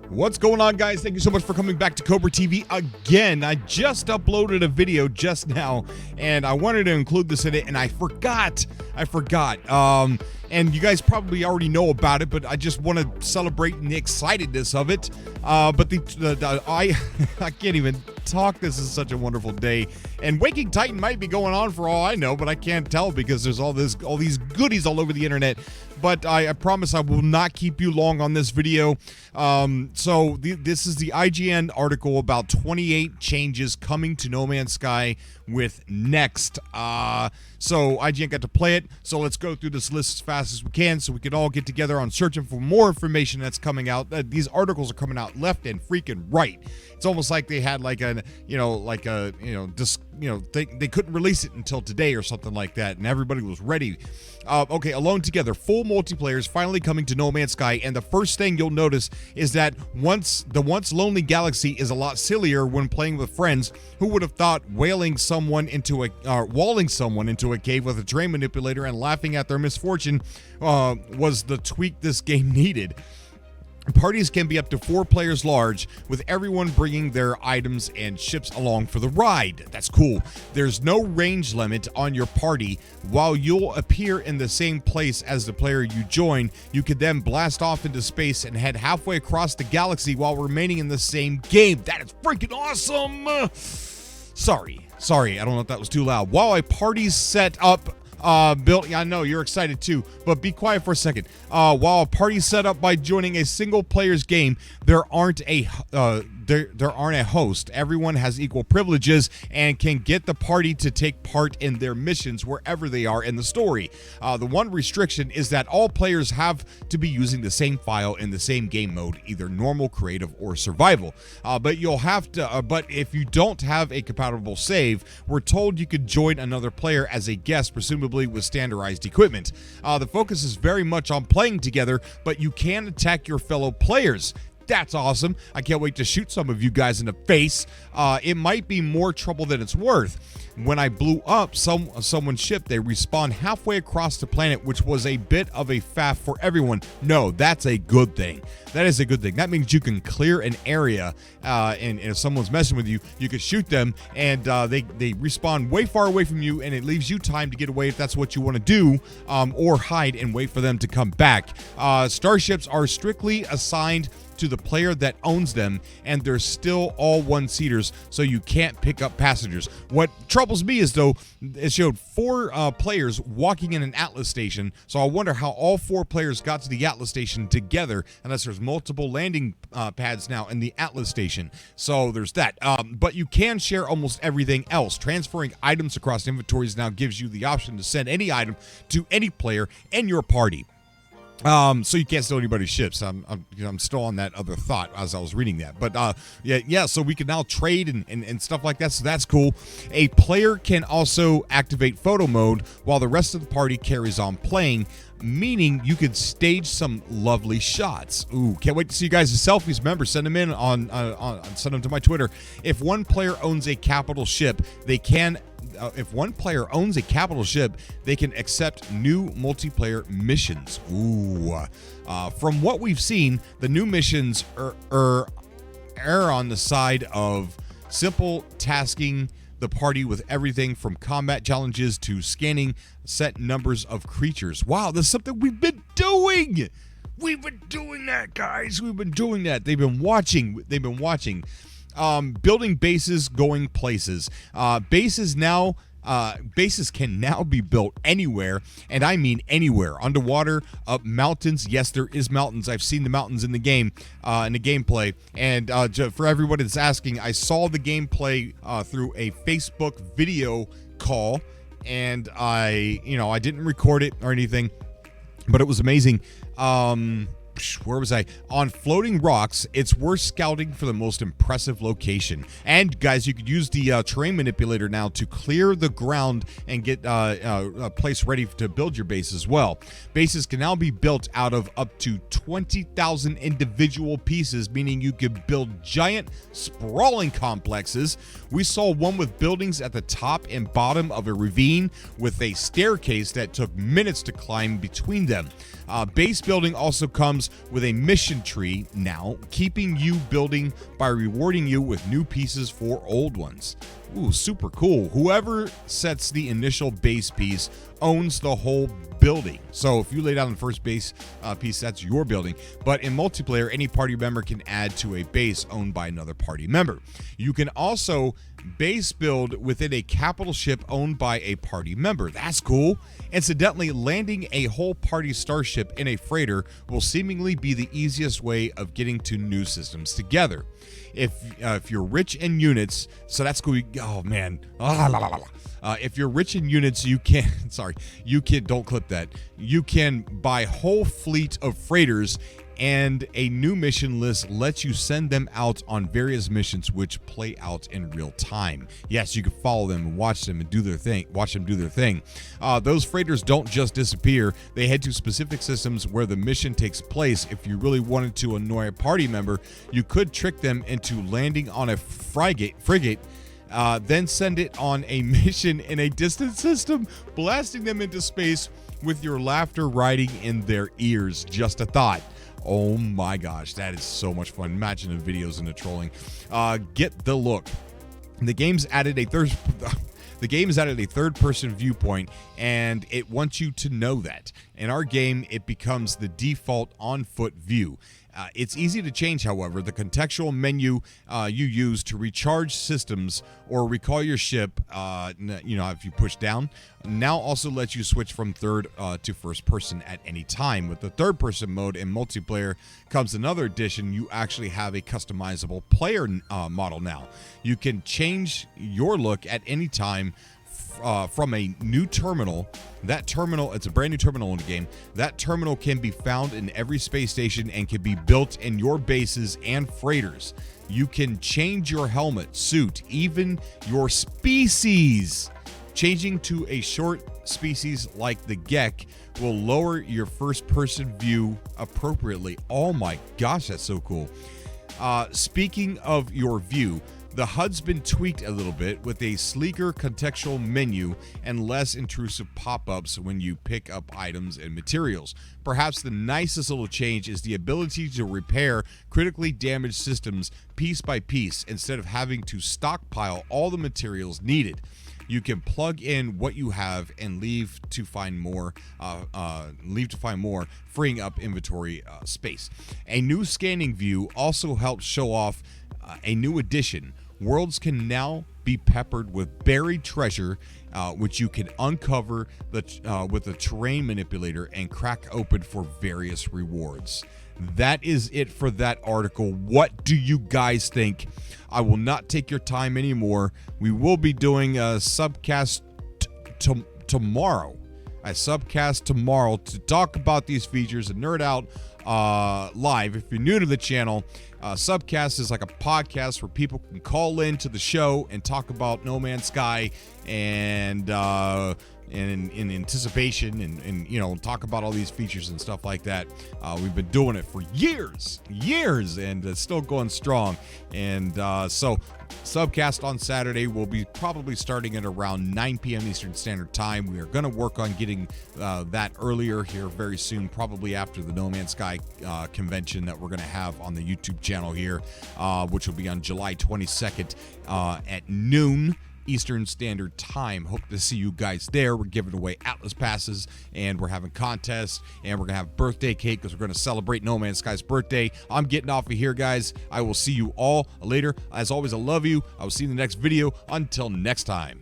What's going on, guys? Thank you so much for coming back to Cobra TV again. I just uploaded a video just now, and I wanted to include this in it, and I forgot. And you guys probably already know about it, but I just want to celebrate the excitedness of it. But I can't even talk. This is such a wonderful day, and Waking Titan might be going on for all I know, but I can't tell because there's all these goodies all over the internet. But I promise I will not keep you long on this video. This is the IGN article about 28 changes coming to No Man's Sky with Next. So IGN got to play it. So let's go through this list as fast as we can so we can all get together on searching for more information that's coming out. These articles are coming out left and freaking right. It's almost like they had they couldn't release it until today or something like that, and everybody was ready. Okay, Alone Together, full multiplayer is finally coming to No Man's Sky, and the first thing you'll notice is that once lonely galaxy is a lot sillier when playing with friends. Who would have thought walling someone into a cave with a terrain manipulator and laughing at their misfortune was the tweak this game needed. Parties can be up to 4 players large, with everyone bringing their items and ships along for the ride. That's cool. There's no range limit on your party. While you'll appear in the same place as the player you join, you could then blast off into space and head halfway across the galaxy while remaining in the same game. That is freaking awesome! Sorry, I don't know if that was too loud. While a party's set up built, yeah, I know you're excited too, but be quiet for a second. While a party's set up by joining a single player's game, there aren't a host. Everyone has equal privileges and can get the party to take part in their missions wherever they are in the story. The one restriction is that all players have to be using the same file in the same game mode, either normal, creative, or survival. But if you don't have a compatible save, we're told you could join another player as a guest, presumably with standardized equipment. The focus is very much on playing together, but you can attack your fellow players. That's awesome. I can't wait to shoot some of you guys in the face. It might be more trouble than it's worth. When I blew up someone's ship, they respawned halfway across the planet, which was a bit of a faff for everyone. No, that's a good thing. That is a good thing. That means you can clear an area, and if someone's messing with you, you can shoot them, and they respawn way far away from you, and it leaves you time to get away if that's what you want to do, or hide and wait for them to come back. Starships are strictly assigned to the player that owns them, and they're still all one-seaters, so you can't pick up passengers. What troubles me is, though, it showed 4 players walking in an Atlas station, so I wonder how all 4 players got to the Atlas station together, unless there's multiple landing pads now in the Atlas station. So there's that. But you can share almost everything else. Transferring items across inventories now gives you the option to send any item to any player in your party. So you can't steal anybody's ships. I'm still on that other thought as I was reading that. But yeah. So we can now trade and stuff like that. So that's cool. A player can also activate photo mode while the rest of the party carries on playing, meaning you could stage some lovely shots. Ooh, can't wait to see you guys' selfies. Remember, send them in send them to my Twitter. If one player owns a capital ship, they can. If one player owns a capital ship, they can accept new multiplayer missions. Ooh. From what we've seen, the new missions are on the side of simple tasking the party with everything from combat challenges to scanning set numbers of creatures. Wow, this is something we've been doing. We've been doing that, guys. We've been doing that. They've been watching. Building bases, going places. Bases can now be built anywhere, and I mean anywhere. Underwater, up mountains. Yes, there is mountains. I've seen the mountains in the game, in the gameplay. And for everybody that's asking, I saw the gameplay through a Facebook video call, and I didn't record it or anything, but it was amazing. Where was I? On floating rocks, it's worth scouting for the most impressive location. And guys, you could use the terrain manipulator now to clear the ground and get a place ready to build your base as well. Bases can now be built out of up to 20,000 individual pieces, meaning you could build giant, sprawling complexes. We saw one with buildings at the top and bottom of a ravine with a staircase that took minutes to climb between them. Base building also comes comes with a mission tree now, keeping you building by rewarding you with new pieces for old ones. Ooh, super cool. Whoever sets the initial base piece owns the whole building. So if you lay down the first base piece, that's your building. But in multiplayer, any party member can add to a base owned by another party member. You can also base build within a capital ship owned by a party member. That's cool. Incidentally, landing a whole party starship in a freighter will seemingly be the easiest way of getting to new systems together. If you're rich in units, so that's cool. Oh man, if you're rich in units, you can. Don't clip that. You can buy whole fleet of freighters, and a new mission list lets you send them out on various missions, which play out in real time. Yes, you can follow them and watch them and do their thing. Watch them do their thing. Those freighters don't just disappear; they head to specific systems where the mission takes place. If you really wanted to annoy a party member, you could trick them into landing on a frigate. Then send it on a mission in a distant system, blasting them into space with your laughter riding in their ears. Just a thought. Oh my gosh, that is so much fun. Imagine the videos and the trolling. Get the look. The game's added a third-person viewpoint, and it wants you to know that. In our game, it becomes the default on-foot view. It's easy to change, however. The contextual menu you use to recharge systems or recall your ship, if you push down, now also lets you switch from third to first person at any time. With the third person mode in multiplayer comes another addition. You actually have a customizable player model now. You can change your look at any time from a new terminal. That terminal, it's a brand new terminal in the game. That terminal can be found in every space station and can be built in your bases and freighters. You can change your helmet, suit, even your species. Changing to a short species like the Gek will lower your first person view appropriately. Oh my gosh, that's so cool. Speaking of your view, the HUD's been tweaked a little bit with a sleeker contextual menu and less intrusive pop-ups when you pick up items and materials. Perhaps the nicest little change is the ability to repair critically damaged systems piece by piece instead of having to stockpile all the materials needed. You can plug in what you have and leave to find more, freeing up inventory space. A new scanning view also helps show off a new addition. Worlds can now be peppered with buried treasure, which you can uncover with a terrain manipulator and crack open for various rewards. That is it for that article. What do you guys think? I will not take your time anymore. We will be doing a subcast tomorrow. A subcast tomorrow to talk about these features and nerd out live. If you're new to the channel, subcast is like a podcast where people can call in to the show and talk about No Man's Sky and in anticipation and talk about all these features and stuff like that. We've been doing it for years, and it's still going strong. And so subcast on Saturday will be probably starting at around 9 p.m. Eastern Standard Time. We are going to work on getting that earlier here very soon, probably after the No Man's Sky convention that we're going to have on the YouTube channel here, which will be on July 22nd at noon Eastern Standard Time. Hope to see you guys there. We're giving away Atlas passes, and we're having contests, and we're going to have birthday cake because we're going to celebrate No Man's Sky's birthday. I'm getting off of here, guys. I will see you all later. As always, I love you. I will see you in the next video. Until next time.